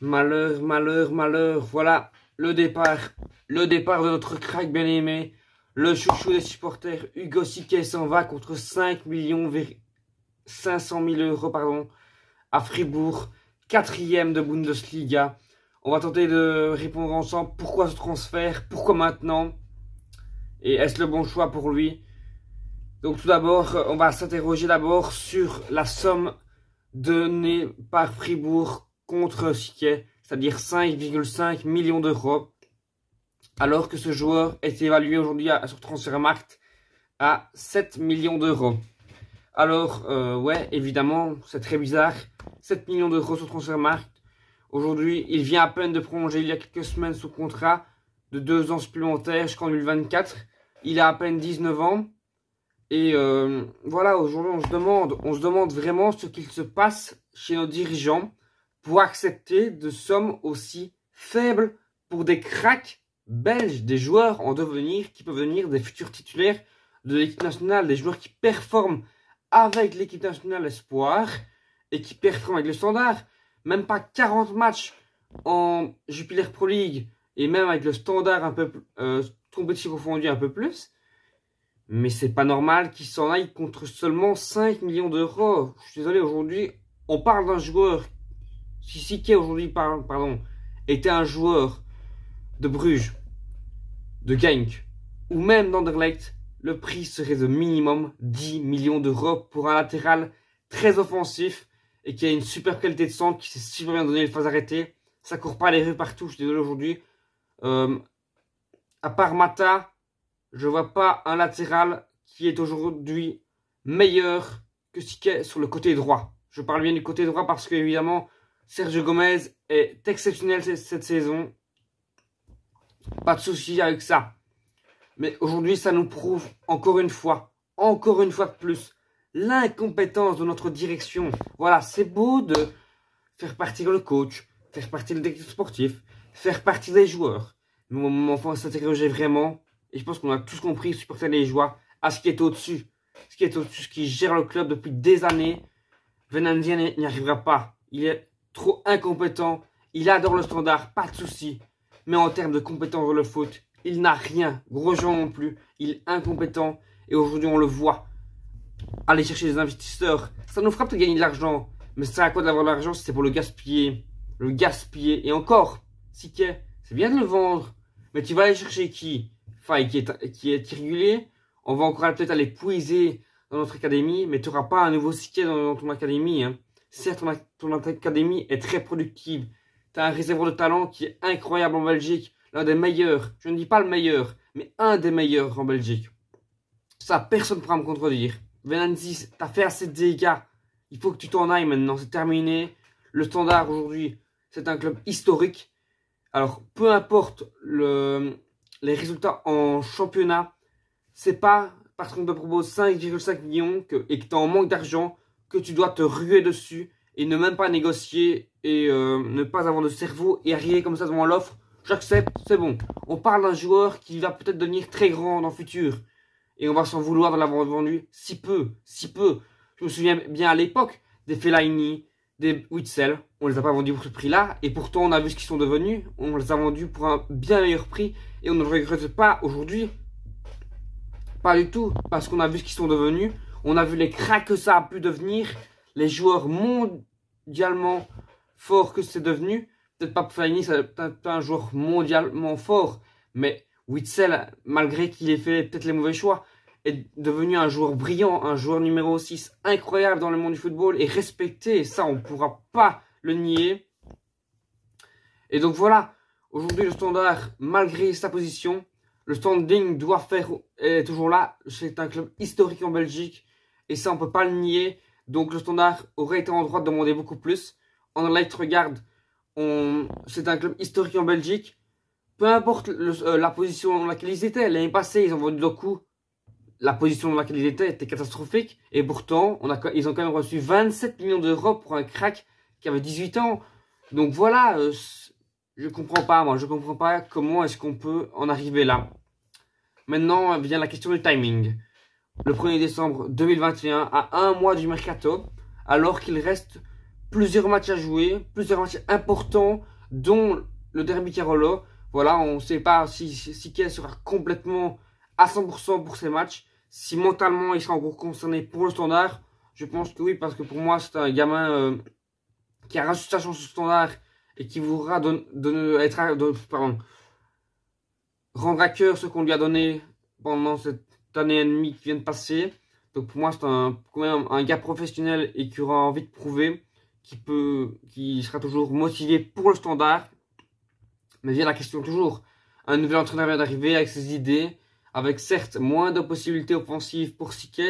Malheur, malheur, malheur. Voilà le départ. Le départ de notre crack bien-aimé. Le chouchou des supporters. Hugo Siquet s'en va contre 5 500 000 euros à Fribourg. Quatrième de Bundesliga. On va tenter de répondre ensemble. Pourquoi ce transfert? Pourquoi maintenant? Et est-ce le bon choix pour lui? Donc tout d'abord, on va s'interroger d'abord sur la somme donnée par Fribourg contre Siquet, c'est-à-dire 5,5 millions d'euros, alors que ce joueur est évalué aujourd'hui sur Transfermarkt à 7 millions d'euros. Alors, ouais, évidemment, c'est très bizarre. 7 millions d'euros sur Transfermarkt. Aujourd'hui, il vient à peine de prolonger il y a quelques semaines son contrat de 2 ans supplémentaires jusqu'en 2024. Il a à peine 19 ans. Et voilà, aujourd'hui, on se demande vraiment ce qu'il se passe chez nos dirigeants pour accepter de sommes aussi faibles pour des cracks belges, des joueurs en devenir qui peuvent devenir des futurs titulaires de l'équipe nationale, des joueurs qui performent avec l'équipe nationale espoir et qui performent avec le Standard. Même pas 40 matchs en Jupiler Pro League et même avec le Standard un peu compétition confondue un peu plus. Mais c'est pas normal qu'il s'en aille contre seulement 5 millions d'euros. Je suis désolé, aujourd'hui, on parle d'un joueur. Si Siquet aujourd'hui, pardon, était un joueur de Bruges, de Genk, ou même d'Anderlecht, le prix serait de minimum 10 millions d'euros pour un latéral très offensif et qui a une super qualité de centre, qui sait super bien donner les phases arrêtées. Ça court pas les rues partout, je suis désolé aujourd'hui. À part Mata, je vois pas un latéral qui est aujourd'hui meilleur que Siquet sur le côté droit. Je parle bien du côté droit parce que évidemment Sergio Gomez est exceptionnel cette saison. Pas de souci avec ça. Mais aujourd'hui, ça nous prouve encore une fois de plus, l'incompétence de notre direction. Voilà, c'est beau de faire partir le coach, faire partir le directeur sportif, faire partir les joueurs. Mais au moment où on s'interroger vraiment, et je pense qu'on a tous compris, supporter les joueurs, à ce qui est au-dessus. Ce qui est au-dessus, ce qui gère le club depuis des années. Venandia n'y arrivera pas. Il est trop incompétent. Il adore le Standard, pas de souci. Mais en termes de compétence dans le foot, il n'a rien. Grosjean non plus. Il est incompétent. Et aujourd'hui, on le voit. Aller chercher des investisseurs, ça nous fera peut-être gagner de l'argent. Mais ça sert à quoi d'avoir de l'argent si c'est pour le gaspiller? Le gaspiller. Et encore, Siquet, c'est bien de le vendre. Mais tu vas aller chercher qui? Faille qui est irrégulier. On va encore peut-être aller puiser dans notre académie. Mais tu n'auras pas un nouveau Siquet dans ton académie. Hein. Certes, ton académie est très productive. Tu as un réservoir de talent qui est incroyable en Belgique. L'un des meilleurs. Je ne dis pas le meilleur, mais un des meilleurs en Belgique. Ça, personne ne pourra me contredire. Venanzi, t'as fait assez de dégâts. Il faut que tu t'en ailles maintenant. C'est terminé. Le Standard aujourd'hui, c'est un club historique. Alors, peu importe les résultats en championnat, c'est pas parce qu'on te propose 5,5 millions et que tu es en manque d'argent que tu dois te ruer dessus et ne même pas négocier et ne pas avoir de cerveau et arriver comme ça devant l'offre. J'accepte, c'est bon. On parle d'un joueur qui va peut-être devenir très grand dans le futur. Et on va s'en vouloir de l'avoir vendu si peu, si peu. Je me souviens bien à l'époque des Fellaini, des Witsel. On les a pas vendus pour ce prix-là. Et pourtant, on a vu ce qu'ils sont devenus. On les a vendus pour un bien meilleur prix. Et on ne le regrette pas aujourd'hui. Pas du tout. Parce qu'on a vu ce qu'ils sont devenus. On a vu les cracks que ça a pu devenir. Les joueurs mondialement forts que c'est devenu. Peut-être pas Fellaini, c'est peut-être pas un joueur mondialement fort. Mais Witsel, malgré qu'il ait fait peut-être les mauvais choix, est devenu un joueur brillant, un joueur numéro 6 incroyable dans le monde du football et respecté. Ça, on ne pourra pas le nier. Et donc voilà, aujourd'hui le Standard, malgré sa position, le standing est toujours là. C'est un club historique en Belgique et ça, on ne peut pas le nier. Donc le Standard aurait été en droit de demander beaucoup plus. Anderlecht, regarde, c'est un club historique en Belgique. Peu importe la position dans laquelle ils étaient. L'année passée, ils ont vendu Doku. La position dans laquelle ils étaient était catastrophique. Et pourtant, ils ont quand même reçu 27 millions d'euros pour un crack qui avait 18 ans. Donc voilà, je comprends pas, moi. Je comprends pas comment est-ce qu'on peut en arriver là. Maintenant vient la question du timing. Le 1er décembre 2021, à un mois du mercato, alors qu'il reste plusieurs matchs à jouer, plusieurs matchs importants, dont le Derby Carolo. Voilà, on ne sait pas si Sique sera complètement à 100% pour ces matchs. Si mentalement il sera encore concerné pour le standard, je pense que oui, parce que pour moi c'est un gamin qui a reçu sa chance au standard et qui voudra rendre à cœur ce qu'on lui a donné pendant cette année et demie qui vient de passer. Donc pour moi c'est quand même un gars professionnel et qui aura envie de prouver, qui sera toujours motivé pour le standard. Mais vient la question toujours, un nouvel entraîneur vient d'arriver avec ses idées, avec certes moins de possibilités offensives pour Sique,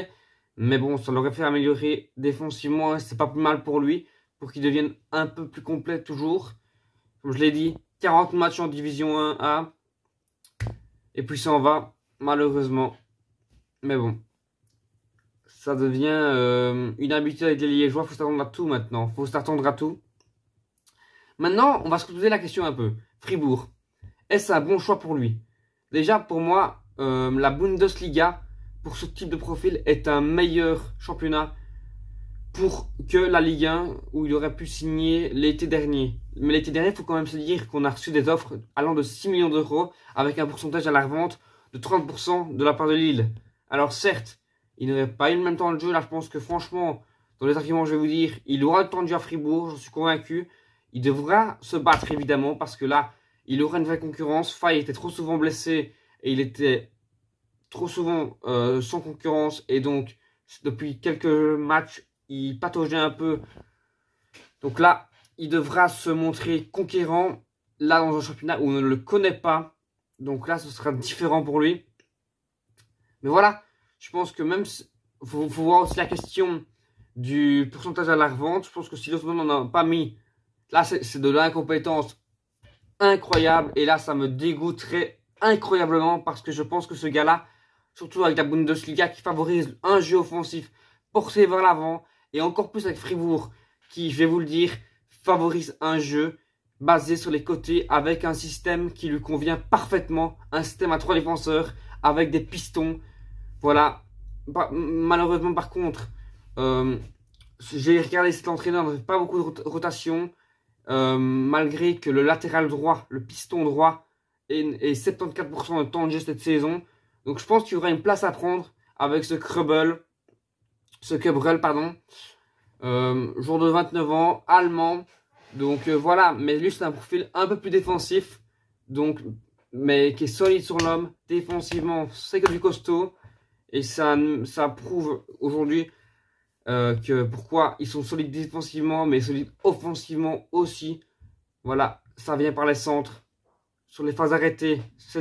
mais bon, ça l'aurait fait améliorer défensivement et c'est pas plus mal pour lui, pour qu'il devienne un peu plus complet toujours. Comme je l'ai dit, 40 matchs en division 1A, et puis ça en va, malheureusement. Mais bon, ça devient une habitude avec les Liégeois, faut s'attendre à tout maintenant, faut s'attendre à tout. Maintenant, on va se poser la question un peu. Fribourg, est-ce un bon choix pour lui? Déjà, pour moi, la Bundesliga, pour ce type de profil, est un meilleur championnat pour que la Ligue 1, où il aurait pu signer l'été dernier. Mais l'été dernier, il faut quand même se dire qu'on a reçu des offres allant de 6 millions d'euros, avec un pourcentage à la revente de 30% de la part de Lille. Alors certes, il n'aurait pas eu le même temps de jeu. Là, je pense que franchement, dans les arguments que je vais vous dire, il aura le temps de jeu à Fribourg, j'en suis convaincu. Il devra se battre évidemment parce que là, il aura une vraie concurrence. Faye était trop souvent blessé et il était trop souvent sans concurrence. Et donc, depuis quelques matchs, il pataugeait un peu. Donc là, il devra se montrer conquérant. Là, dans un championnat où on ne le connaît pas. Donc là, ce sera différent pour lui. Mais voilà, je pense que même... faut voir aussi la question du pourcentage à la revente. Je pense que si Dortmund n'en a pas mis... Là, c'est de l'incompétence incroyable. Et là, ça me dégoûterait incroyablement parce que je pense que ce gars-là, surtout avec la Bundesliga qui favorise un jeu offensif porté vers l'avant, et encore plus avec Fribourg qui, je vais vous le dire, favorise un jeu basé sur les côtés avec un système qui lui convient parfaitement. Un système à 3 défenseurs avec des pistons. Voilà. Malheureusement, par contre, j'ai regardé cet entraîneur, il n'y avait pas beaucoup de rotation. Malgré que le latéral droit, le piston droit, est 74% de temps de jeu cette saison. Donc je pense qu'il y aura une place à prendre avec ce Krubbel, pardon. Jour de 29 ans, allemand. Donc voilà, mais lui c'est un profil un peu plus défensif. Donc, mais qui est solide sur l'homme. Défensivement, c'est que du costaud. Et ça prouve aujourd'hui que pourquoi ils sont solides défensivement, mais solides offensivement aussi. Voilà, ça vient par les centres. Sur les phases arrêtées, c'est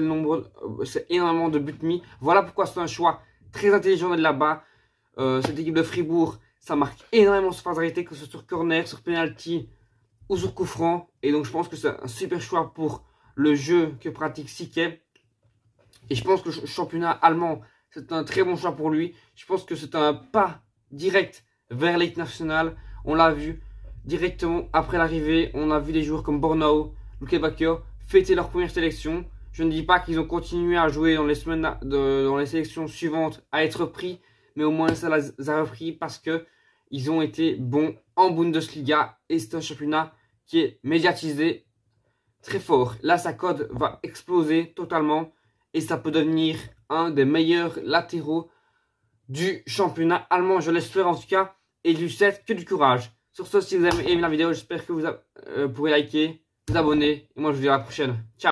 énormément de buts mis. Voilà pourquoi c'est un choix très intelligent d'être là-bas. Cette équipe de Fribourg, ça marque énormément sur phases arrêtées, que ce soit sur corner, sur penalty ou sur coup franc. Et donc je pense que c'est un super choix pour le jeu que pratique Sique. Et je pense que le championnat allemand, c'est un très bon choix pour lui. Je pense que c'est un pas direct vers l'équipe nationale. On l'a vu directement après l'arrivée. On a vu des joueurs comme Bornau, Lukebacker fêter leur première sélection. Je ne dis pas qu'ils ont continué à jouer dans les semaines dans les sélections suivantes à être pris, mais au moins ça les a repris parce que ils ont été bons en Bundesliga et c'est un championnat qui est médiatisé très fort. Là, sa cote va exploser totalement et ça peut devenir un des meilleurs latéraux du championnat allemand, je l'espère en tout cas, et je lui souhaite que du courage. Sur ce, si vous avez aimé la vidéo, j'espère que vous pourrez liker, vous abonner, et moi je vous dis à la prochaine. Ciao!